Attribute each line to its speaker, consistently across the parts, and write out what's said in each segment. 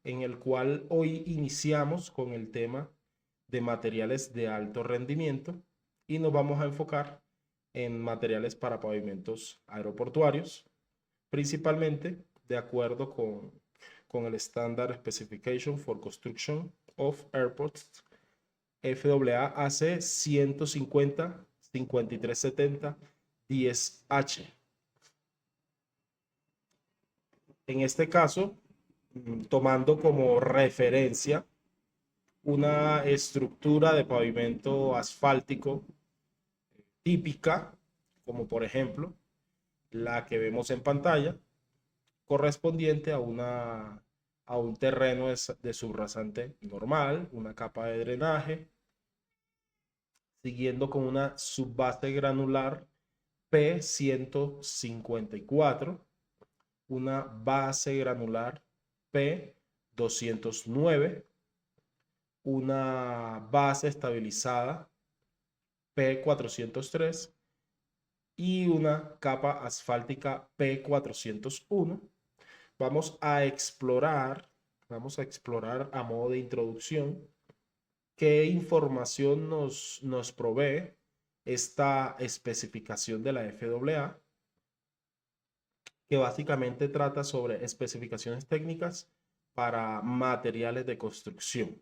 Speaker 1: en el cual hoy iniciamos con el tema de materiales de alto rendimiento y nos vamos a enfocar en materiales para pavimentos aeroportuarios, principalmente de acuerdo con el Standard Specification for Construction of Airports FAAC 150 5370 10H. En este caso, tomando como referencia una estructura de pavimento asfáltico típica, como por ejemplo la que vemos en pantalla, correspondiente a un terreno de subrasante normal, una capa de drenaje, siguiendo con una subbase granular P154, una base granular P209, una base estabilizada P403 y una capa asfáltica P401. Vamos a explorar a modo de introducción qué información nos provee esta especificación de la FAA, que básicamente trata sobre especificaciones técnicas para materiales de construcción.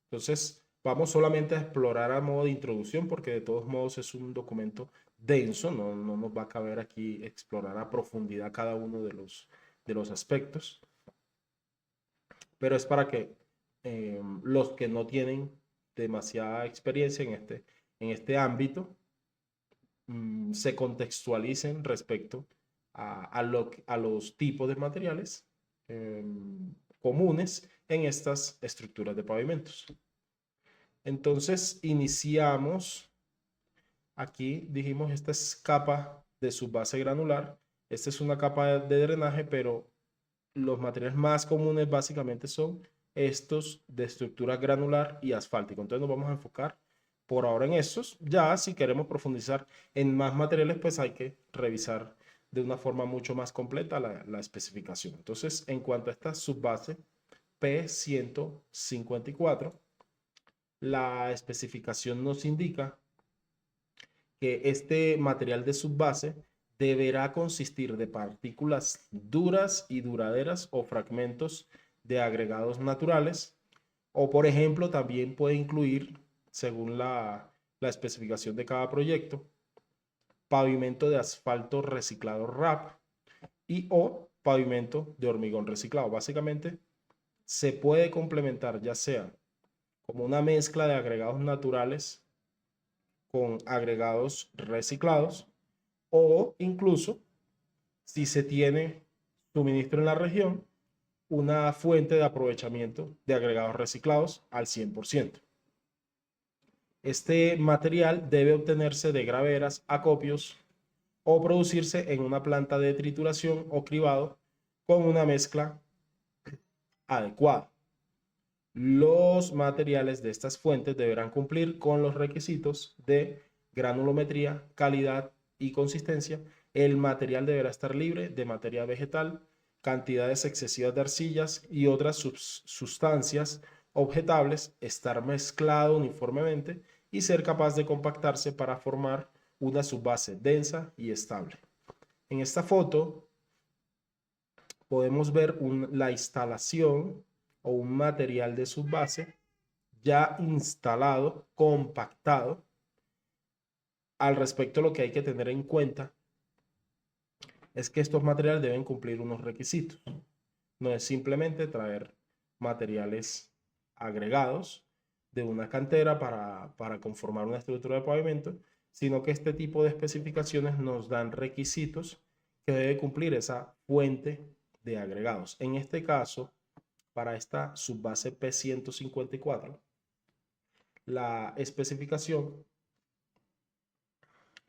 Speaker 1: Entonces, vamos solamente a explorar a modo de introducción porque de todos modos es un documento denso, no nos va a caber aquí explorar a profundidad cada uno de los aspectos, pero es para que los que no tienen demasiada experiencia en este ámbito se contextualicen respecto a los tipos de materiales comunes en estas estructuras de pavimentos. Entonces, iniciamos. Aquí dijimos, esta es capa de subbase granular. Esta es una capa de drenaje, pero los materiales más comunes básicamente son estos de estructura granular y asfáltico. Entonces nos vamos a enfocar por ahora en estos. Ya si queremos profundizar en más materiales, pues hay que revisar de una forma mucho más completa la especificación. Entonces, en cuanto a esta subbase P154, la especificación nos indica que este material de subbase deberá consistir de partículas duras y duraderas o fragmentos de agregados naturales, o por ejemplo también puede incluir, según la especificación de cada proyecto, pavimento de asfalto reciclado RAP y o pavimento de hormigón reciclado. Básicamente se puede complementar ya sea como una mezcla de agregados naturales con agregados reciclados, o incluso si se tiene suministro en la región, una fuente de aprovechamiento de agregados reciclados al 100%. Este material debe obtenerse de graveras, acopios o producirse en una planta de trituración o cribado con una mezcla adecuada. Los materiales de estas fuentes deberán cumplir con los requisitos de granulometría, calidad y consistencia. El material deberá estar libre de materia vegetal, cantidades excesivas de arcillas y otras sustancias objetables, estar mezclado uniformemente y ser capaz de compactarse para formar una subbase densa y estable. En esta foto podemos ver la instalación o un material de subbase ya instalado, compactado. Al respecto, lo que hay que tener en cuenta es que estos materiales deben cumplir unos requisitos. No es simplemente traer materiales agregados de una cantera para conformar una estructura de pavimento, sino que este tipo de especificaciones nos dan requisitos que debe cumplir esa fuente de agregados. En este caso, para esta subbase P154, la especificación,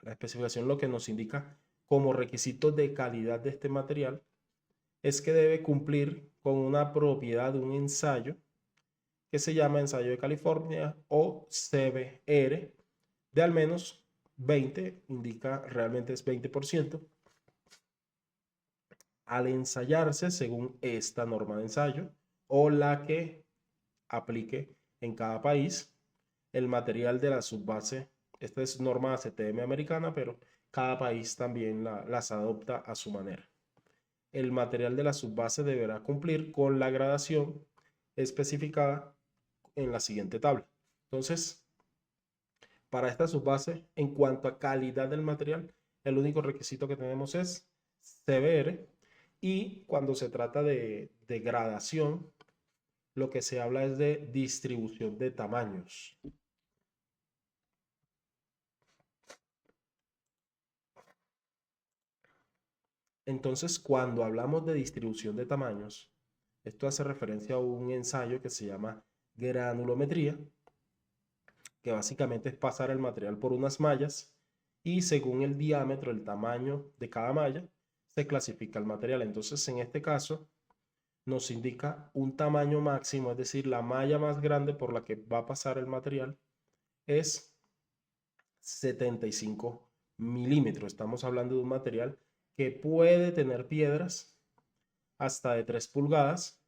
Speaker 1: la especificación lo que nos indica como requisito de calidad de este material es que debe cumplir con una propiedad de un ensayo que se llama ensayo de California o CBR de al menos 20, indica realmente es 20%. Al ensayarse según esta norma de ensayo, o la que aplique en cada país. El material de la subbase, esta es norma ACTM americana, pero cada país también las adopta a su manera. El material de la subbase deberá cumplir con la gradación especificada en la siguiente tabla. Entonces, para esta subbase, en cuanto a calidad del material, el único requisito que tenemos es CBR, y cuando se trata de gradación, lo que se habla es de distribución de tamaños. Entonces, cuando hablamos de distribución de tamaños, esto hace referencia a un ensayo que se llama granulometría, que básicamente es pasar el material por unas mallas y según el diámetro, el tamaño de cada malla, se clasifica el material. Entonces, en este caso, nos indica un tamaño máximo, es decir, la malla más grande por la que va a pasar el material es 75 milímetros. Estamos hablando de un material que puede tener piedras hasta de 3 pulgadas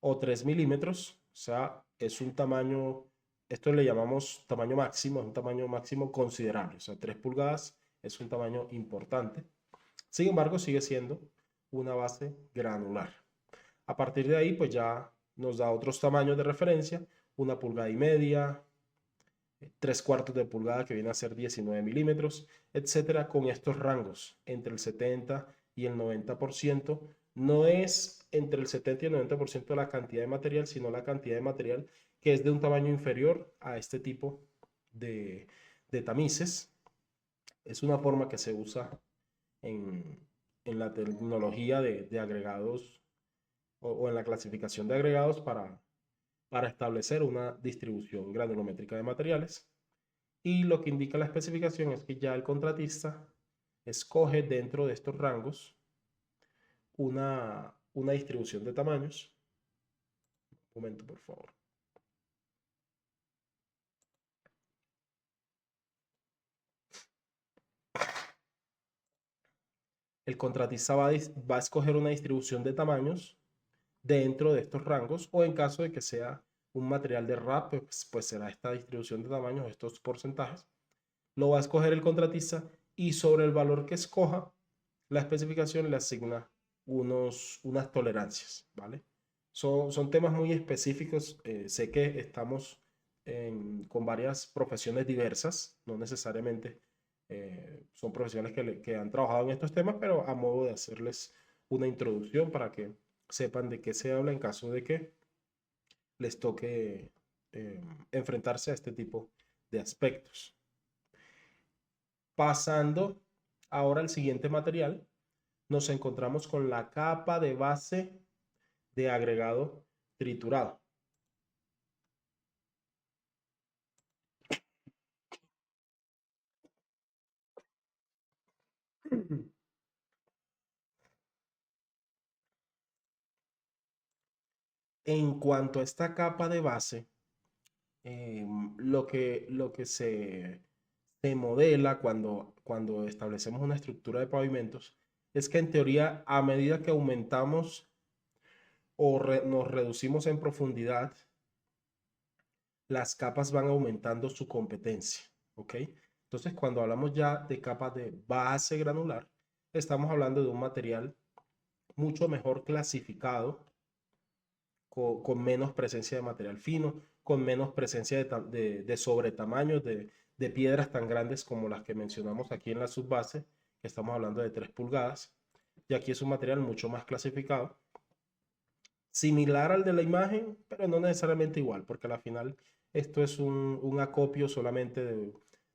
Speaker 1: o 3 milímetros, o sea, es un tamaño, esto le llamamos tamaño máximo, es un tamaño máximo considerable, o sea, 3 pulgadas es un tamaño importante. Sin embargo, sigue siendo una base granular. A partir de ahí, pues ya nos da otros tamaños de referencia, 1,5 pulgadas, 3/4 de pulgada, que viene a ser 19 milímetros, etcétera, con estos rangos entre el 70 y el 90%. No es entre el 70 y el 90% de la cantidad de material, sino la cantidad de material que es de un tamaño inferior a este tipo de tamices. Es una forma que se usa en, en la tecnología de agregados o en la clasificación de agregados para establecer una distribución granulométrica de materiales. Y lo que indica la especificación es que ya el contratista escoge dentro de estos rangos una distribución de tamaños. Un momento, por favor. El contratista va a escoger una distribución de tamaños dentro de estos rangos, o en caso de que sea un material de RAP, pues será esta distribución de tamaños, estos porcentajes. Lo va a escoger el contratista y sobre el valor que escoja, la especificación le asigna unas tolerancias, ¿vale? Son temas muy específicos. Sé que estamos con varias profesiones diversas, no necesariamente son profesiones que han trabajado en estos temas, pero a modo de hacerles una introducción para que sepan de qué se habla en caso de que les toque enfrentarse a este tipo de aspectos. Pasando ahora al siguiente material, nos encontramos con la capa de base de agregado triturado. En cuanto a esta capa de base, lo que se modela cuando establecemos una estructura de pavimentos es que en teoría, a medida que aumentamos o nos reducimos en profundidad, las capas van aumentando su competencia, ¿ok? Entonces, cuando hablamos ya de capas de base granular, estamos hablando de un material mucho mejor clasificado, con menos presencia de material fino, con menos presencia de sobretamaños, de piedras tan grandes como las que mencionamos aquí en la subbase, que estamos hablando de 3 pulgadas, y aquí es un material mucho más clasificado, similar al de la imagen, pero no necesariamente igual, porque al final esto es un acopio solamente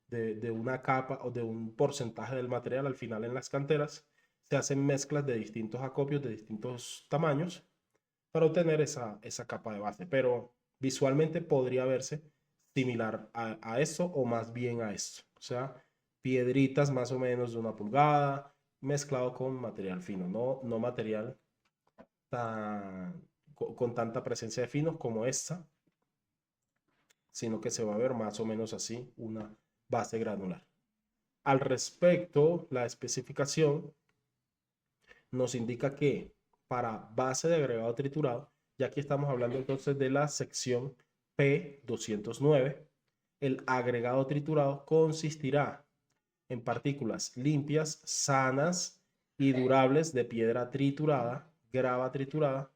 Speaker 1: de una capa o de un porcentaje del material. Al final en las canteras se hacen mezclas de distintos acopios de distintos tamaños para obtener esa capa de base, pero visualmente podría verse similar a eso o más bien a esto. O sea, piedritas más o menos de 1 pulgada mezclado con material fino, no material con tanta presencia de finos como esta, sino que se va a ver más o menos así una base granular. Al respecto, la especificación nos indica que para base de agregado triturado Y aquí estamos hablando entonces de la sección P209. El agregado triturado consistirá en partículas limpias, sanas y durables de piedra triturada, grava triturada.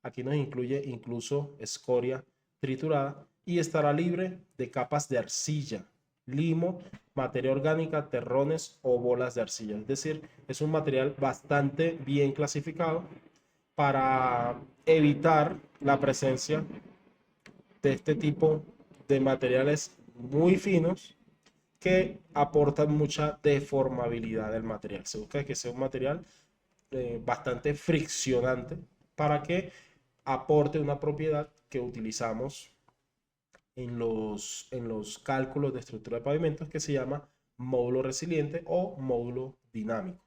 Speaker 1: Aquí nos incluye incluso escoria triturada y estará libre de capas de arcilla, limo, materia orgánica, terrones o bolas de arcilla. Es decir, es un material bastante bien clasificado para evitar la presencia de este tipo de materiales muy finos que aportan mucha deformabilidad del material. Se busca que sea un material bastante friccionante para que aporte una propiedad que utilizamos en los cálculos de estructura de pavimentos que se llama módulo resiliente o módulo dinámico,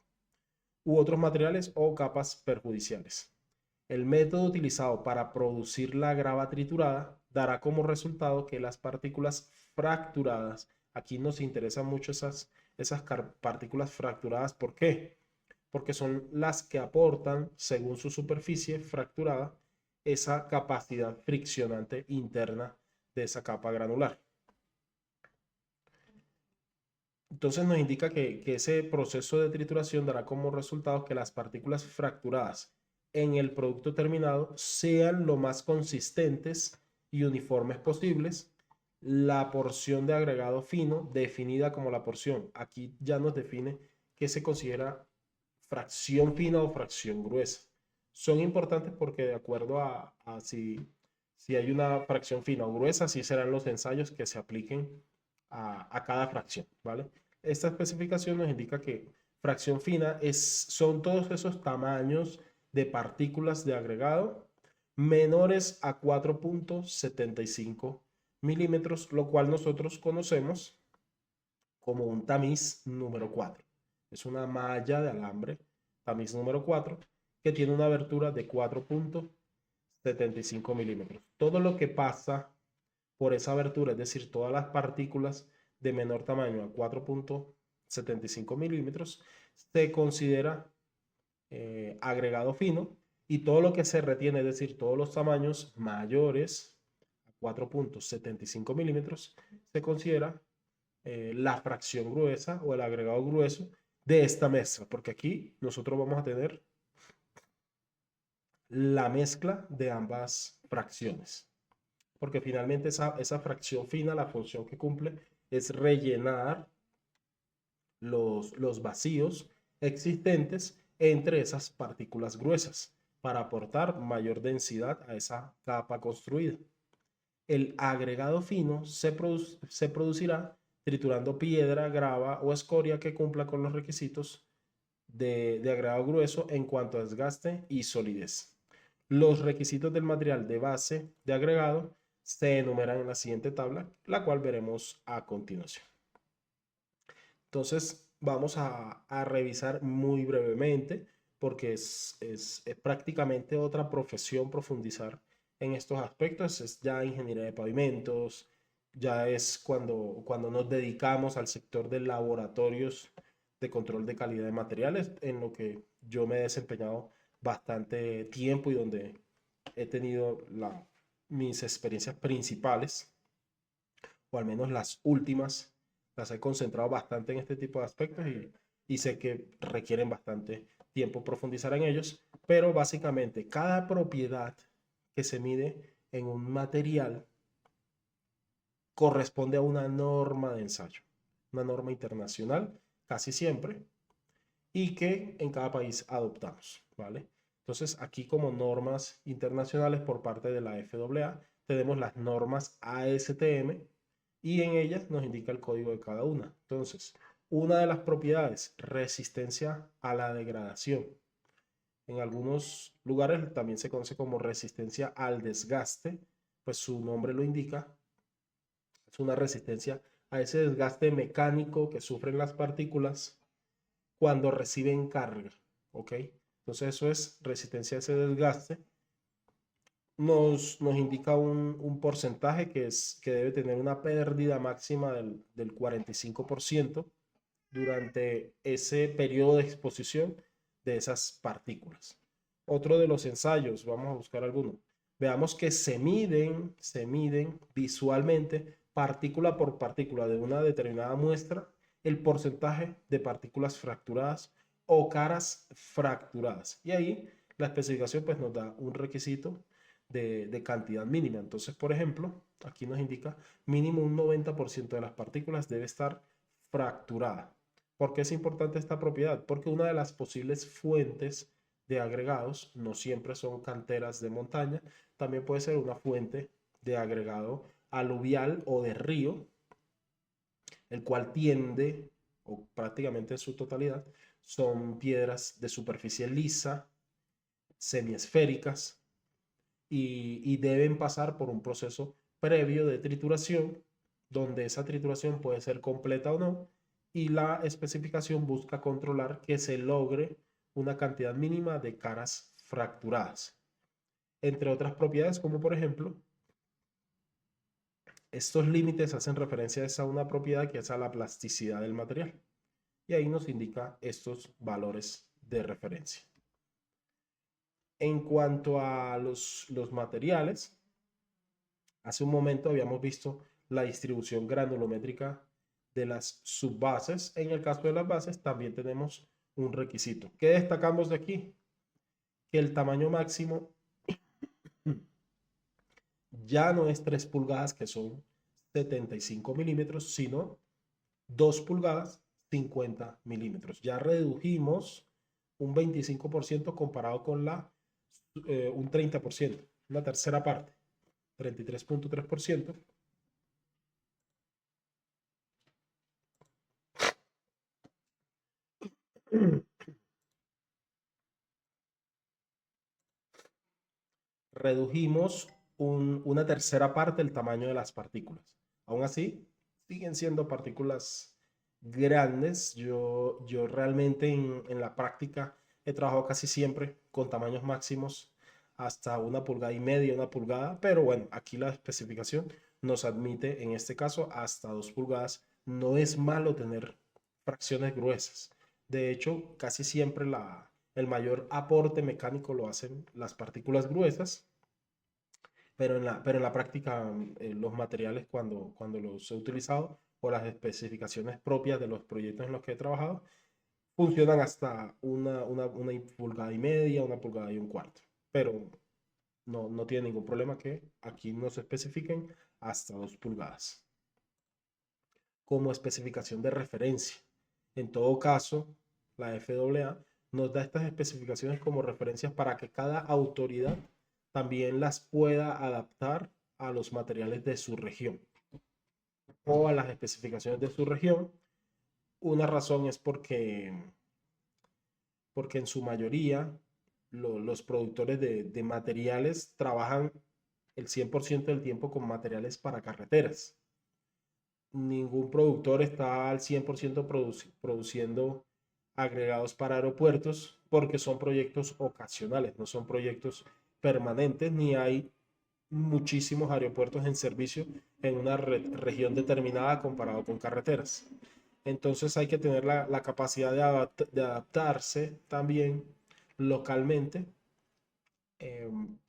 Speaker 1: u otros materiales o capas perjudiciales. El método utilizado para producir la grava triturada dará como resultado que las partículas fracturadas, aquí nos interesan mucho esas partículas fracturadas, ¿por qué? Porque son las que aportan, según su superficie fracturada, esa capacidad friccionante interna de esa capa granular. Entonces nos indica que ese proceso de trituración dará como resultado que las partículas fracturadas en el producto terminado sean lo más consistentes y uniformes posibles. La porción de agregado fino, definida como la porción, aquí ya nos define qué se considera fracción fina o fracción gruesa. Son importantes porque de acuerdo a si hay una fracción fina o gruesa, así serán los ensayos que se apliquen a cada fracción, ¿vale? Esta especificación nos indica que fracción fina son todos esos tamaños de partículas de agregado menores a 4.75 milímetros, lo cual nosotros conocemos como un tamiz número 4. Es una malla de alambre, tamiz número 4, que tiene una abertura de 4.75 milímetros. Todo lo que pasa por esa abertura, es decir, todas las partículas de menor tamaño a 4.75 milímetros, se considera agregado fino, y todo lo que se retiene, es decir, todos los tamaños mayores a 4.75 milímetros, se considera la fracción gruesa o el agregado grueso de esta mezcla, porque aquí nosotros vamos a tener la mezcla de ambas fracciones, porque finalmente esa fracción fina, la función que cumple es rellenar los vacíos existentes entre esas partículas gruesas para aportar mayor densidad a esa capa construida. El agregado fino se producirá triturando piedra, grava o escoria que cumpla con los requisitos de agregado grueso en cuanto a desgaste y solidez. Los requisitos del material de base de agregado se enumeran en la siguiente tabla, la cual veremos a continuación. Entonces, vamos a revisar muy brevemente, porque es prácticamente otra profesión profundizar en estos aspectos. Es ya ingeniería de pavimentos, ya es cuando nos dedicamos al sector de laboratorios de control de calidad de materiales, en lo que yo me he desempeñado bastante tiempo y donde he tenido mis experiencias principales, o al menos las últimas, las he concentrado bastante en este tipo de aspectos, y sé que requieren bastante tiempo profundizar en ellos, pero básicamente cada propiedad que se mide en un material corresponde a una norma de ensayo, una norma internacional casi siempre, y que en cada país adoptamos, ¿vale? Entonces aquí como normas internacionales por parte de la FAA tenemos las normas ASTM, y en ellas nos indica el código de cada una. Entonces, una de las propiedades, resistencia a la degradación. En algunos lugares también se conoce como resistencia al desgaste, pues su nombre lo indica, es una resistencia a ese desgaste mecánico que sufren las partículas cuando reciben carga, ¿ok? Entonces eso es resistencia a ese desgaste. Nos indica un porcentaje que debe tener una pérdida máxima del 45% durante ese periodo de exposición de esas partículas. Otro de los ensayos, vamos a buscar alguno. veamos que se miden visualmente, partícula por partícula de una determinada muestra, el porcentaje de partículas fracturadas o caras fracturadas. Y ahí la especificación pues nos da un requisito de cantidad mínima. Entonces, por ejemplo, aquí nos indica mínimo un 90% de las partículas debe estar fracturada. ¿Por qué es importante esta propiedad? Porque una de las posibles fuentes de agregados no siempre son canteras de montaña, también puede ser una fuente de agregado aluvial o de río, el cual tiende, o prácticamente en su totalidad, son piedras de superficie lisa, semiesféricas, y deben pasar por un proceso previo de trituración, donde esa trituración puede ser completa o no, y la especificación busca controlar que se logre una cantidad mínima de caras fracturadas. Entre otras propiedades, como por ejemplo, estos límites hacen referencia a una propiedad que es a la plasticidad del material. Y ahí nos indica estos valores de referencia. En cuanto a los materiales, hace un momento habíamos visto la distribución granulométrica de las subbases. En el caso de las bases también tenemos un requisito. ¿Qué destacamos de aquí? Que el tamaño máximo ya no es 3 pulgadas, que son 75 milímetros, sino 2 pulgadas, 50 milímetros. Ya redujimos un 25% comparado con un 30%, una tercera parte, 33.3%. Redujimos una tercera parte del tamaño de las partículas. Aún así, siguen siendo partículas grandes. Yo realmente en la práctica he trabajado casi siempre con tamaños máximos hasta 1,5 pulgadas, 1 pulgada, pero bueno, aquí la especificación nos admite en este caso hasta 2 pulgadas. No es malo tener fracciones gruesas. De hecho, casi siempre el mayor aporte mecánico lo hacen las partículas gruesas, pero en la práctica los materiales cuando los he utilizado o las especificaciones propias de los proyectos en los que he trabajado funcionan hasta 1,5 pulgadas, 1,1 pulgada, pero no tiene ningún problema que aquí nos especifiquen hasta 2 pulgadas como especificación de referencia. En todo caso, la FAA nos da estas especificaciones como referencias para que cada autoridad también las pueda adaptar a los materiales de su región o a las especificaciones de su región. Una razón es porque en su mayoría los productores de materiales trabajan el 100% del tiempo con materiales para carreteras. Ningún productor está al 100% produciendo agregados para aeropuertos porque son proyectos ocasionales, no son proyectos permanentes, ni hay muchísimos aeropuertos en servicio en una región determinada comparado con carreteras. Entonces hay que tener la capacidad de adaptarse también localmente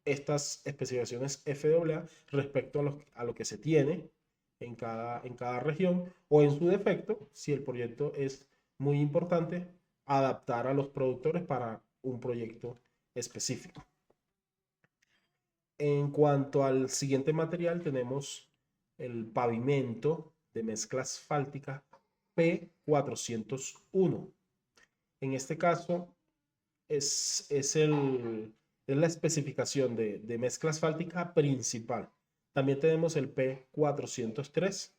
Speaker 1: estas especificaciones FAA respecto a lo que se tiene en cada región, o en su defecto, si el proyecto es muy importante, adaptar a los productores para un proyecto específico. En cuanto al siguiente material, tenemos el pavimento de mezcla asfáltica P401. En este caso, es la especificación de mezcla asfáltica principal. También tenemos el P403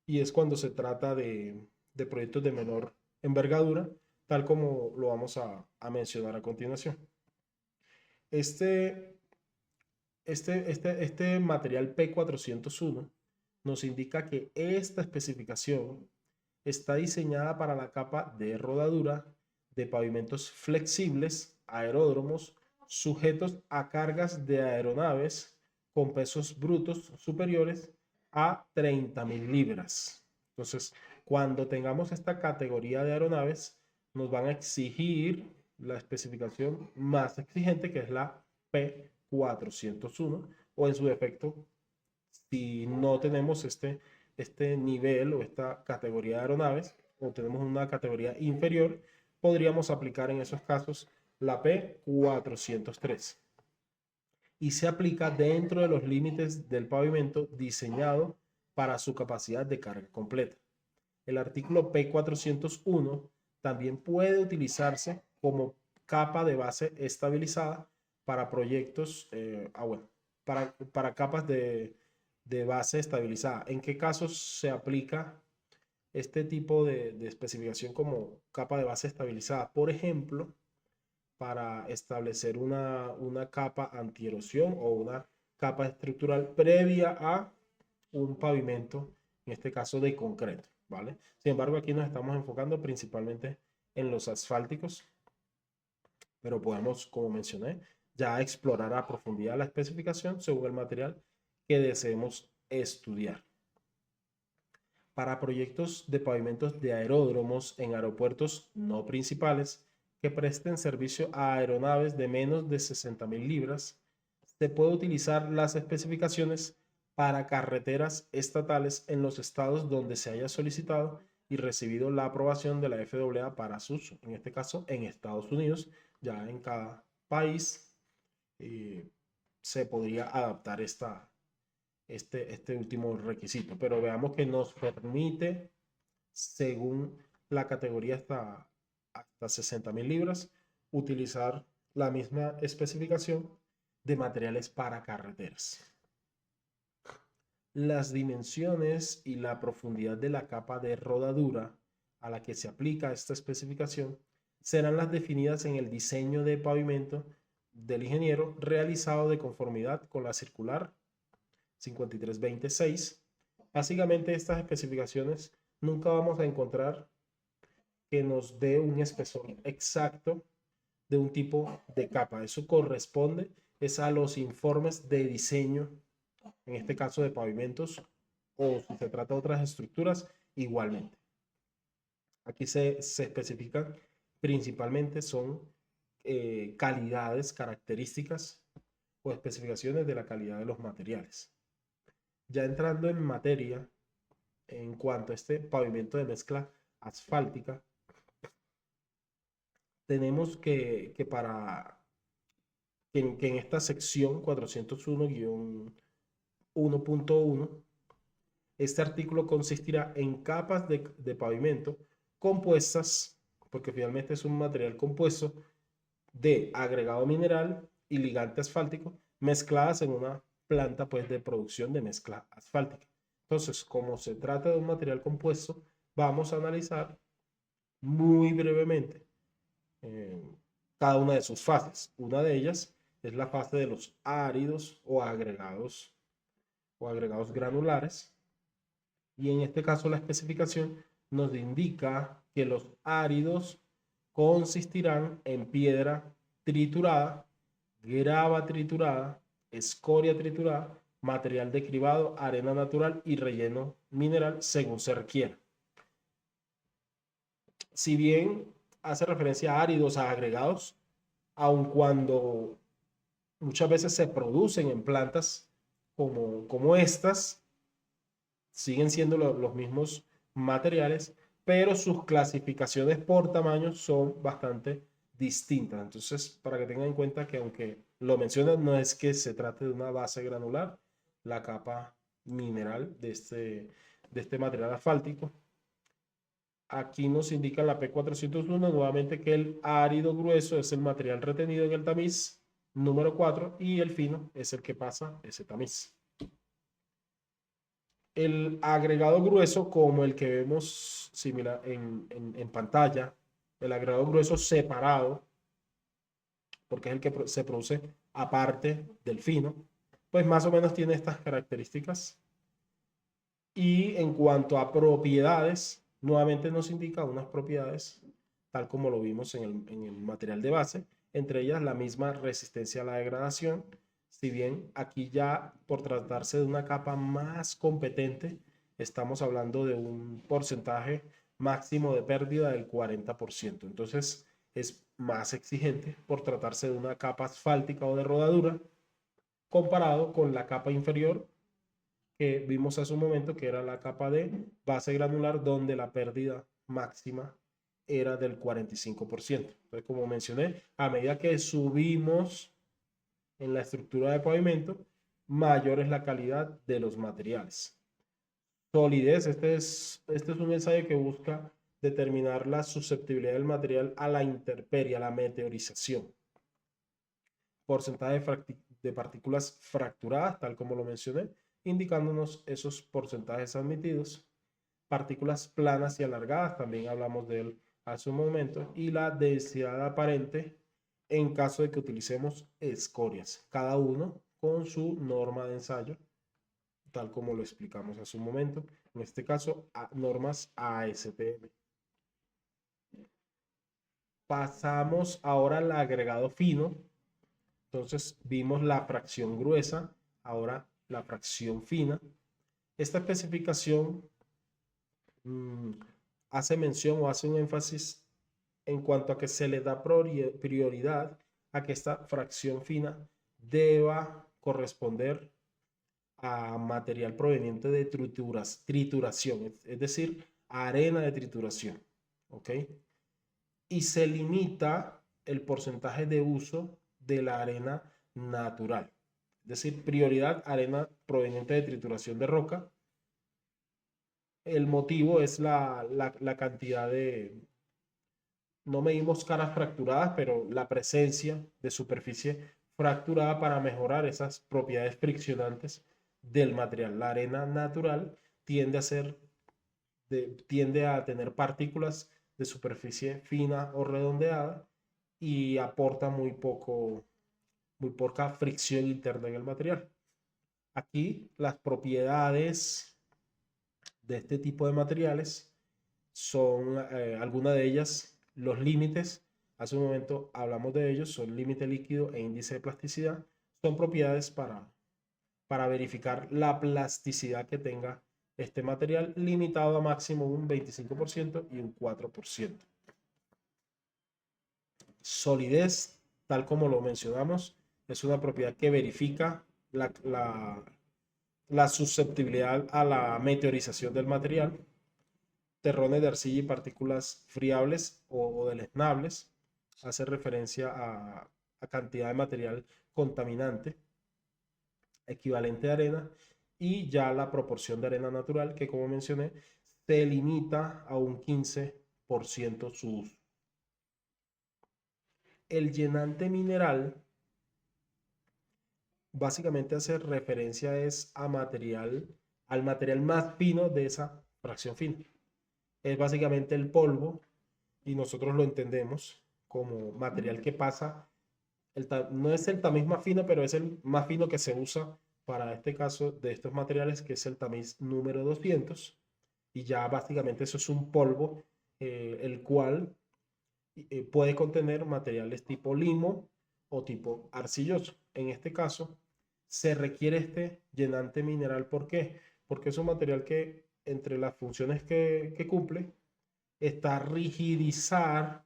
Speaker 1: y es cuando se trata de proyectos de menor envergadura, tal como lo vamos a mencionar a continuación. Este material P401 nos indica que esta especificación está diseñada para la capa de rodadura de pavimentos flexibles, aeródromos, sujetos a cargas de aeronaves con pesos brutos superiores a 30.000 libras. Entonces, cuando tengamos esta categoría de aeronaves, nos van a exigir la especificación más exigente, que es la 401, o en su defecto, si no tenemos este nivel o esta categoría de aeronaves, o tenemos una categoría inferior, podríamos aplicar en esos casos la P403. Y se aplica dentro de los límites del pavimento diseñado para su capacidad de carga completa. El artículo P401 también puede utilizarse como capa de base estabilizada para proyectos, para capas de base estabilizada. ¿En qué casos se aplica este tipo de especificación como capa de base estabilizada? Por ejemplo, para establecer una capa antierosión o una capa estructural previa a un pavimento, en este caso de concreto, ¿vale? Sin embargo, aquí nos estamos enfocando principalmente en los asfálticos, pero podemos, como mencioné, ya explorar a profundidad la especificación según el material que deseemos estudiar. Para proyectos de pavimentos de aeródromos en aeropuertos no principales que presten servicio a aeronaves de menos de 60.000 libras, se puede utilizar las especificaciones para carreteras estatales en los estados donde se haya solicitado y recibido la aprobación de la FAA para su uso. En este caso, en Estados Unidos, ya en cada país se podría adaptar este último requisito. Pero veamos que nos permite, según la categoría hasta 60.000 libras, utilizar la misma especificación de materiales para carreteras. Las dimensiones y la profundidad de la capa de rodadura a la que se aplica esta especificación serán las definidas en el diseño de pavimento del ingeniero realizado de conformidad con la circular 5326. Básicamente, estas especificaciones nunca vamos a encontrar que nos dé un espesor exacto de un tipo de capa. Eso corresponde a los informes de diseño, en este caso de pavimentos, o si se trata de otras estructuras, igualmente. Aquí se especifican principalmente son calidades, características o especificaciones de la calidad de los materiales. Ya entrando en materia, en cuanto a este pavimento de mezcla asfáltica, tenemos que en esta sección 401-1.1, este artículo consistirá en capas de pavimento compuestas, porque finalmente es un material compuesto de agregado mineral y ligante asfáltico mezcladas en una planta pues de producción de mezcla asfáltica. Entonces, como se trata de un material compuesto, vamos a analizar muy brevemente cada una de sus fases. Una de ellas es la fase de los áridos o agregados granulares, y en este caso la especificación nos indica que los áridos consistirán en piedra triturada, grava triturada, escoria triturada, material de cribado, arena natural y relleno mineral según se requiera. Si bien hace referencia a áridos, a agregados, aun cuando muchas veces se producen en plantas como estas, siguen siendo los mismos materiales, pero sus clasificaciones por tamaño son bastante distintas. Entonces, para que tengan en cuenta que aunque lo mencionan, no es que se trate de una base granular, la capa mineral de este material asfáltico. Aquí nos indica la P401 nuevamente que el árido grueso es el material retenido en el tamiz número 4 y el fino es el que pasa ese tamiz. El agregado grueso, como el que vemos similar en pantalla, el agregado grueso separado, porque es el que se produce aparte del fino, pues más o menos tiene estas características. Y en cuanto a propiedades, nuevamente nos indica unas propiedades, tal como lo vimos en el material de base, entre ellas la misma resistencia a la degradación, si bien aquí ya por tratarse de una capa más competente, estamos hablando de un porcentaje máximo de pérdida del 40%. Entonces es más exigente por tratarse de una capa asfáltica o de rodadura, comparado con la capa inferior que vimos hace un momento, que era la capa de base granular, donde la pérdida máxima era del 45%. Entonces, como mencioné, a medida que subimos en la estructura de pavimento, mayor es la calidad de los materiales. Solidez, este es un ensayo que busca determinar la susceptibilidad del material a la intemperie, a la meteorización. Porcentaje de partículas fracturadas, tal como lo mencioné, indicándonos esos porcentajes admitidos. Partículas planas y alargadas, también hablamos de él hace un momento, y la densidad aparente en caso de que utilicemos escorias, cada uno con su norma de ensayo, tal como lo explicamos hace un momento, en este caso normas ASTM. Pasamos ahora al agregado fino. Entonces vimos la fracción gruesa, ahora la fracción fina. Esta especificación hace mención o hace un énfasis en cuanto a que se le da prioridad a que esta fracción fina deba corresponder a material proveniente de trituración, es decir, arena de trituración. ¿Ok? Y se limita el porcentaje de uso de la arena natural. Es decir, prioridad arena proveniente de trituración de roca. El motivo es la cantidad de, no medimos caras fracturadas, pero la presencia de superficie fracturada para mejorar esas propiedades friccionantes del material. La arena natural tiende a tener partículas de superficie fina o redondeada y aporta muy poca fricción interna en el material. Aquí las propiedades de este tipo de materiales son algunas de ellas, los límites. Hace un momento hablamos de ellos, son límite líquido e índice de plasticidad. Son propiedades para verificar la plasticidad que tenga este material, limitado a máximo un 25% y un 4%. Solidez, tal como lo mencionamos, es una propiedad que verifica la susceptibilidad a la meteorización del material. Terrones de arcilla y partículas friables o deleznables hace referencia a cantidad de material contaminante equivalente a arena, y ya la proporción de arena natural, que como mencioné, se limita a un 15% su uso. El llenante mineral básicamente hace referencia al material más fino de esa fracción fina. Es básicamente el polvo, y nosotros lo entendemos como material que pasa, no es el tamiz más fino, pero es el más fino que se usa para este caso de estos materiales, que es el tamiz número 200, y ya básicamente eso es un polvo, el cual puede contener materiales tipo limo o tipo arcilloso. En este caso, se requiere este llenante mineral. ¿Por qué? Porque es un material que, entre las funciones que cumple, está rigidizar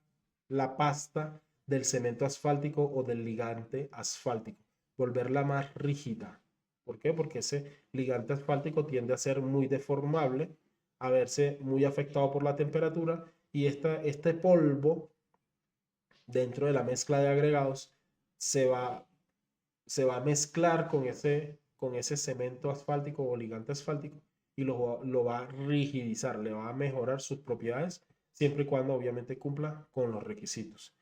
Speaker 1: la pasta del cemento asfáltico o del ligante asfáltico, volverla más rígida. ¿Por qué? Porque ese ligante asfáltico tiende a ser muy deformable, a verse muy afectado por la temperatura, y este polvo dentro de la mezcla de agregados se va a mezclar con ese cemento asfáltico o ligante asfáltico, y lo va a rigidizar, le va a mejorar sus propiedades, siempre y cuando obviamente cumpla con los requisitos.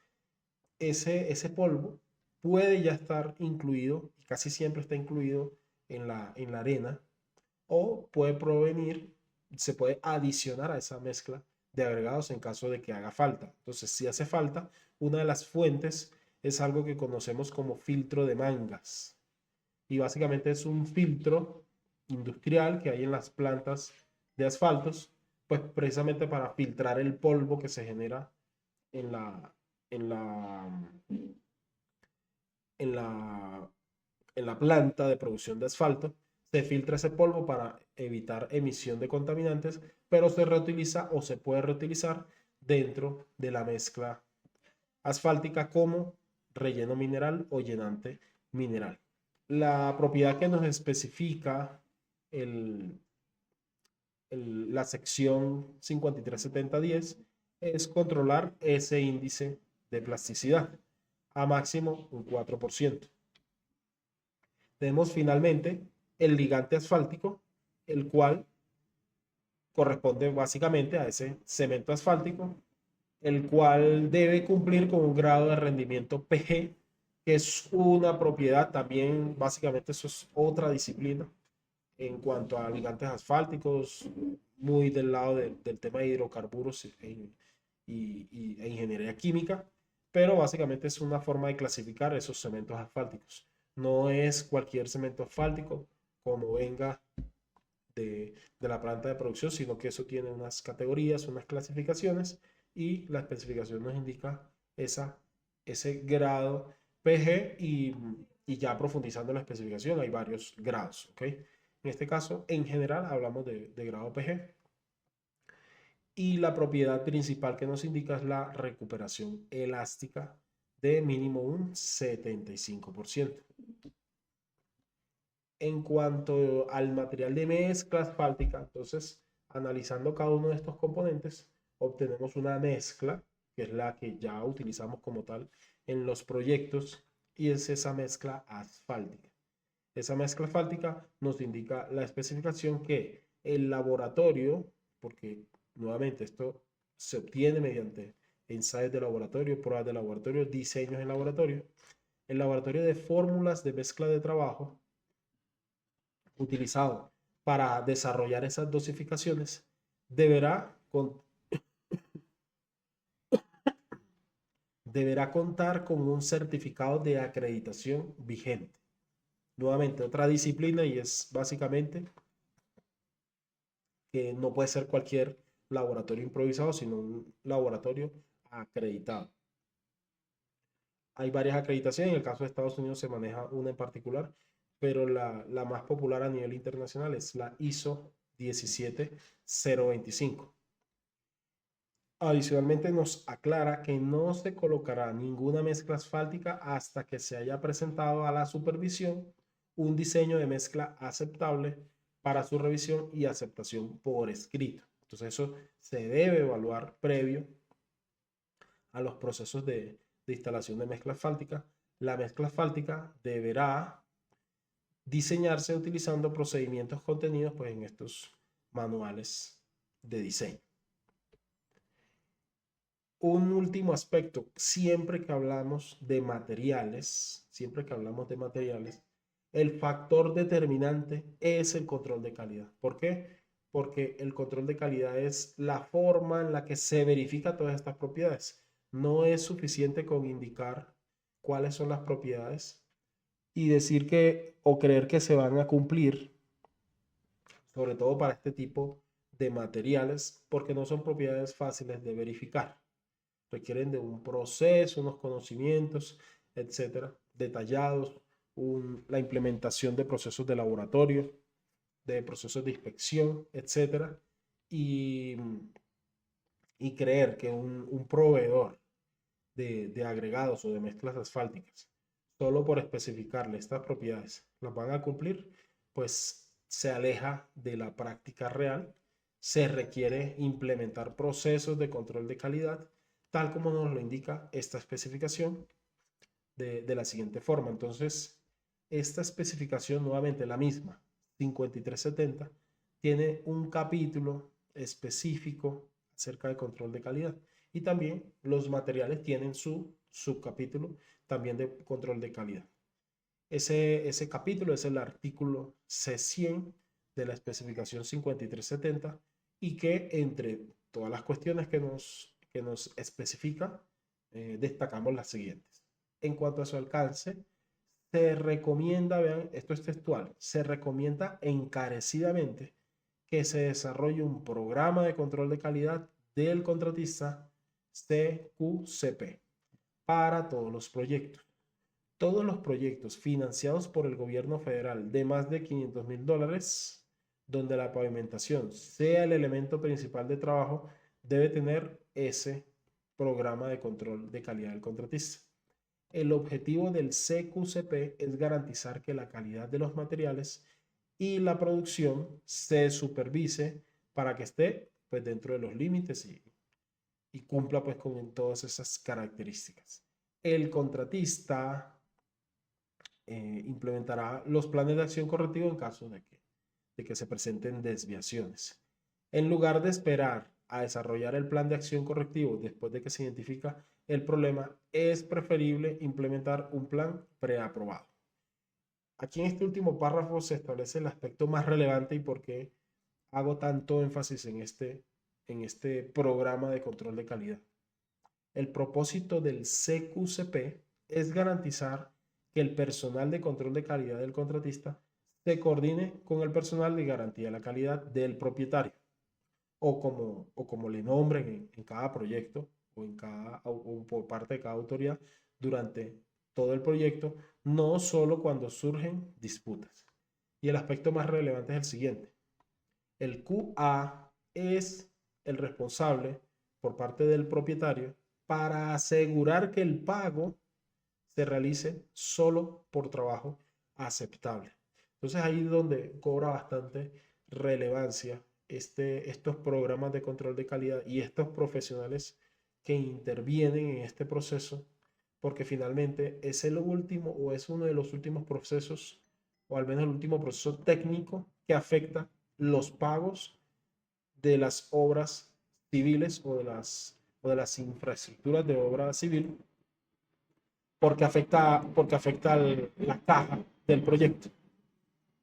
Speaker 1: Ese polvo puede ya estar incluido, y casi siempre está incluido en la arena, o se puede adicionar a esa mezcla de agregados en caso de que haga falta. Entonces, si hace falta, una de las fuentes es algo que conocemos como filtro de mangas. Y básicamente es un filtro industrial que hay en las plantas de asfaltos, pues precisamente para filtrar el polvo que se genera en la, en la, en la, en la planta de producción de asfalto. Se filtra ese polvo para evitar emisión de contaminantes, pero se reutiliza o se puede reutilizar dentro de la mezcla asfáltica como relleno mineral o llenante mineral. La propiedad que nos especifica el, la sección 537010 es controlar ese índice de plasticidad a máximo un 4%. Tenemos finalmente el ligante asfáltico, el cual corresponde básicamente a ese cemento asfáltico, el cual debe cumplir con un grado de rendimiento PG, que es una propiedad también, básicamente eso es otra disciplina en cuanto a ligantes asfálticos, muy del lado del tema de hidrocarburos e ingeniería química, pero básicamente es una forma de clasificar esos cementos asfálticos. No es cualquier cemento asfáltico como venga de la planta de producción, sino que eso tiene unas categorías, unas clasificaciones y la especificación nos indica ese grado PG y ya profundizando en la especificación hay varios grados, ¿ok? En este caso, en general, hablamos de grado PG. Y la propiedad principal que nos indica es la recuperación elástica de mínimo un 75%. En cuanto al material de mezcla asfáltica, entonces, analizando cada uno de estos componentes, obtenemos una mezcla, que es la que ya utilizamos como tal en los proyectos, y es esa mezcla asfáltica. Esa mezcla asfáltica nos indica la especificación que el laboratorio, porque nuevamente esto se obtiene mediante ensayos de laboratorio, pruebas de laboratorio, diseños en laboratorio, el laboratorio de fórmulas de mezcla de trabajo utilizado para desarrollar esas dosificaciones deberá, deberá contar con un certificado de acreditación vigente. Nuevamente, otra disciplina y es básicamente que no puede ser cualquier laboratorio improvisado, sino un laboratorio acreditado. Hay varias acreditaciones, en el caso de Estados Unidos se maneja una en particular, pero la más popular a nivel internacional es la ISO 17025. Adicionalmente nos aclara que no se colocará ninguna mezcla asfáltica hasta que se haya presentado a la supervisión un diseño de mezcla aceptable para su revisión y aceptación por escrito. Entonces eso se debe evaluar previo a los procesos de instalación de mezcla asfáltica. La mezcla asfáltica deberá diseñarse utilizando procedimientos contenidos pues, en estos manuales de diseño. Un último aspecto, siempre que hablamos de materiales, el factor determinante es el control de calidad. ¿Por qué? Porque el control de calidad es la forma en la que se verifica todas estas propiedades. No es suficiente con indicar cuáles son las propiedades y decir que o creer que se van a cumplir, sobre todo para este tipo de materiales, porque no son propiedades fáciles de verificar. Requieren de un proceso, unos conocimientos, etcétera, detallados, la implementación de procesos de laboratorio, de procesos de inspección, etcétera, y, y creer que un proveedor de agregados o de mezclas asfálticas, solo por especificarle estas propiedades, las van a cumplir, pues se aleja de la práctica real. Se requiere implementar procesos de control de calidad, tal como nos lo indica esta especificación de la siguiente forma. Entonces, esta especificación, nuevamente la misma, 5370, tiene un capítulo específico acerca de control de calidad. Y también los materiales tienen su subcapítulo también de control de calidad. Ese capítulo es el artículo C100 de la especificación 5370 y que entre todas las cuestiones que nos especifica, destacamos las siguientes. En cuanto a su alcance, se recomienda, vean, esto es textual, se recomienda encarecidamente que se desarrolle un programa de control de calidad del contratista CQCP para todos los proyectos. Todos los proyectos financiados por el gobierno federal de más de $500,000, donde la pavimentación sea el elemento principal de trabajo, debe tener ese programa de control de calidad del contratista. El objetivo del CQCP es garantizar que la calidad de los materiales y la producción se supervise para que esté pues dentro de los límites y cumpla pues con todas esas características. El contratista implementará los planes de acción correctivo en caso de que se presenten desviaciones. En lugar de esperar a desarrollar el plan de acción correctivo después de que se identifica el problema, es preferible implementar un plan preaprobado. Aquí en este último párrafo se establece el aspecto más relevante y por qué hago tanto énfasis en este programa de control de calidad. El propósito del CQCP es garantizar que el personal de control de calidad del contratista se coordine con el personal de garantía de la calidad del propietario o como le nombren en cada proyecto o por parte de cada autoridad durante todo el proyecto, no solo cuando surgen disputas. Y el aspecto más relevante es el siguiente. El QA es el responsable por parte del propietario para asegurar que el pago se realice solo por trabajo aceptable. Entonces ahí es donde cobra bastante relevancia estos programas de control de calidad y estos profesionales que intervienen en este proceso, porque finalmente es el último o es uno de los últimos procesos, o al menos el último proceso técnico que afecta los pagos de las obras civiles o de las infraestructuras de obra civil porque afecta la caja del proyecto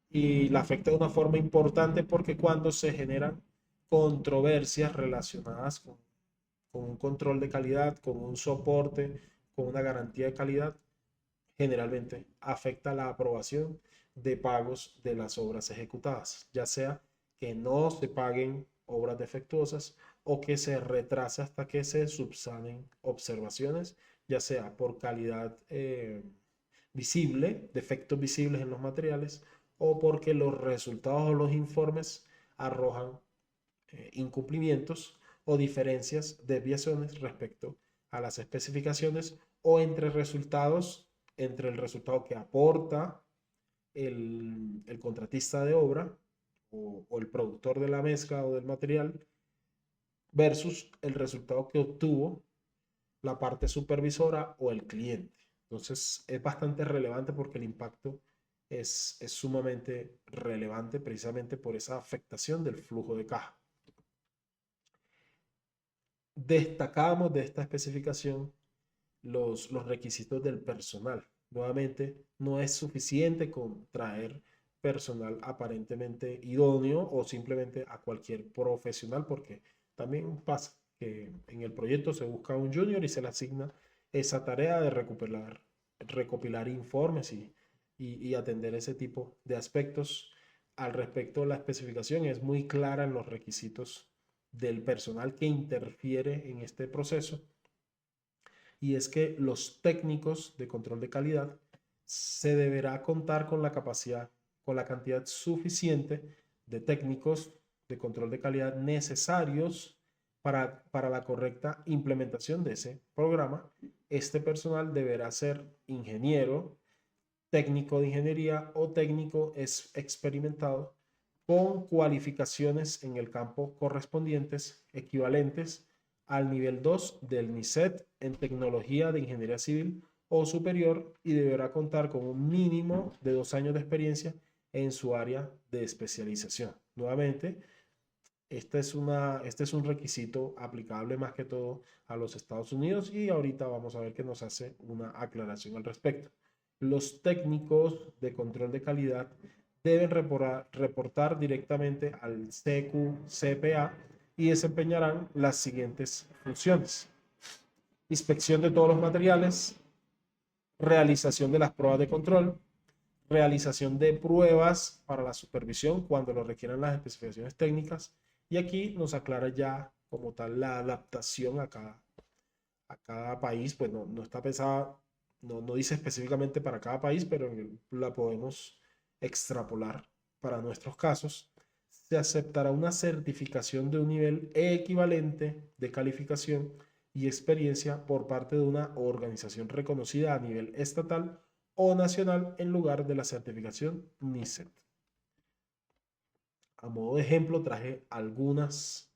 Speaker 1: y la afecta de una forma importante porque cuando se generan controversias relacionadas con un control de calidad, con un soporte, con una garantía de calidad, generalmente afecta la aprobación de pagos de las obras ejecutadas, ya sea que no se paguen obras defectuosas o que se retrase hasta que se subsanen observaciones, ya sea por calidad visible, defectos visibles en los materiales, o porque los resultados o los informes arrojan incumplimientos o diferencias, desviaciones respecto a las especificaciones o entre el resultado que aporta el contratista de obra o el productor de la mezcla o del material versus el resultado que obtuvo la parte supervisora o el cliente. Entonces es bastante relevante porque el impacto es sumamente relevante precisamente por esa afectación del flujo de caja. Destacamos de esta especificación los requisitos del personal. Nuevamente, no es suficiente con traer personal aparentemente idóneo o simplemente a cualquier profesional, porque también pasa que en el proyecto se busca un junior y se le asigna esa tarea de recopilar informes y atender ese tipo de aspectos. Al respecto, la especificación es muy clara en los requisitos del personal que interfiere en este proceso, y es que los técnicos de control de calidad se deberá contar con la capacidad, con la cantidad suficiente de técnicos de control de calidad necesarios para la correcta implementación de ese programa. Este personal deberá ser ingeniero, técnico de ingeniería o técnico experimentado con cualificaciones en el campo correspondientes equivalentes al nivel 2 del NICET en tecnología de ingeniería civil o superior y deberá contar con un mínimo de 2 años de experiencia en su área de especialización. Nuevamente, este es un requisito aplicable más que todo a los Estados Unidos y ahorita vamos a ver que nos hace una aclaración al respecto. Los técnicos de control de calidad deben reportar directamente al CQCPA y desempeñarán las siguientes funciones: inspección de todos los materiales, realización de las pruebas de control, realización de pruebas para la supervisión cuando lo requieran las especificaciones técnicas, y aquí nos aclara ya como tal la adaptación a cada país, pues no está pensada, no dice específicamente para cada país, pero la podemos extrapolar para nuestros casos. Se aceptará una certificación de un nivel equivalente de calificación y experiencia por parte de una organización reconocida a nivel estatal o nacional en lugar de la certificación NICET. A modo de ejemplo, traje algunos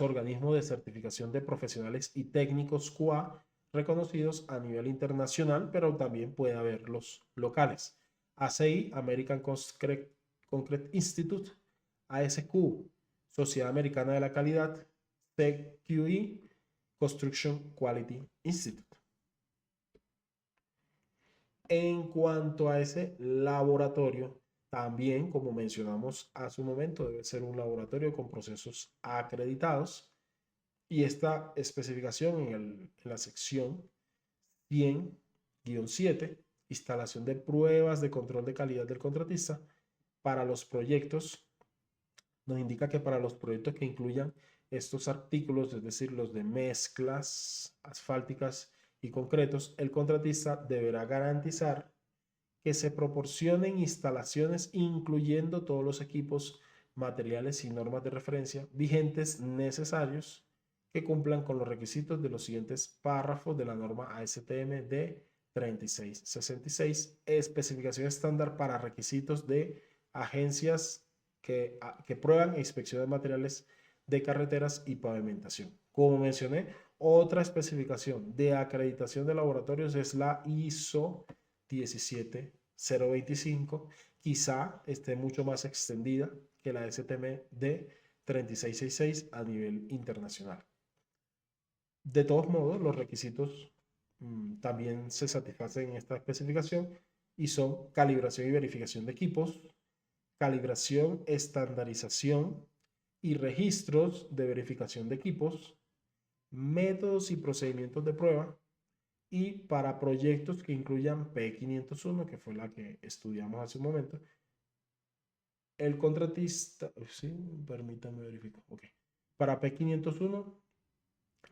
Speaker 1: organismos de certificación de profesionales y técnicos QA reconocidos a nivel internacional, pero también puede haber los locales. ACI, American Concrete Institute; ASQ, Sociedad Americana de la Calidad; CQE, Construction Quality Institute. En cuanto a ese laboratorio, también, como mencionamos hace un momento, debe ser un laboratorio con procesos acreditados. Y esta especificación en la sección 100-7, instalación de pruebas de control de calidad del contratista para los proyectos, nos indica que para los proyectos que incluyan estos artículos, es decir, los de mezclas asfálticas y concretos, el contratista deberá garantizar que se proporcionen instalaciones incluyendo todos los equipos, materiales y normas de referencia vigentes necesarios que cumplan con los requisitos de los siguientes párrafos de la norma ASTM D3666, especificación estándar para requisitos de agencias que prueban e inspeccionan materiales de carreteras y pavimentación. Como mencioné, otra especificación de acreditación de laboratorios es la ISO 17025, quizá esté mucho más extendida que la STM de 3666 a nivel internacional. De todos modos, los requisitos también se satisfacen en esta especificación y son calibración y verificación de equipos, calibración, estandarización y registros de verificación de equipos, métodos y procedimientos de prueba, y para proyectos que incluyan P501, que fue la que estudiamos hace un momento, el contratista, sí, permítame verificar, ok. Para P501,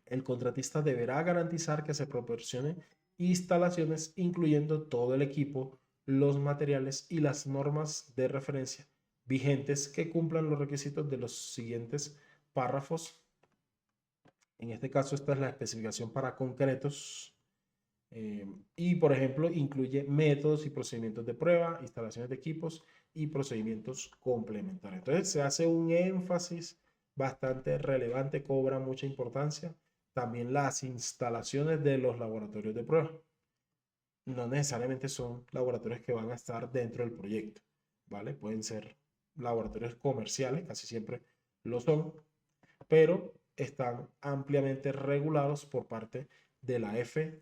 Speaker 1: el contratista deberá garantizar que se proporcionen instalaciones incluyendo todo el equipo, los materiales y las normas de referencia vigentes que cumplan los requisitos de los siguientes párrafos. En este caso, esta es la especificación para concretos. Y, por ejemplo, incluye métodos y procedimientos de prueba, instalaciones de equipos y procedimientos complementarios. Entonces, se hace un énfasis bastante relevante, cobra mucha importancia también las instalaciones de los laboratorios de prueba. No necesariamente son laboratorios que van a estar dentro del proyecto, ¿vale? Pueden ser laboratorios comerciales, casi siempre lo son, pero están ampliamente regulados por parte de la FAA.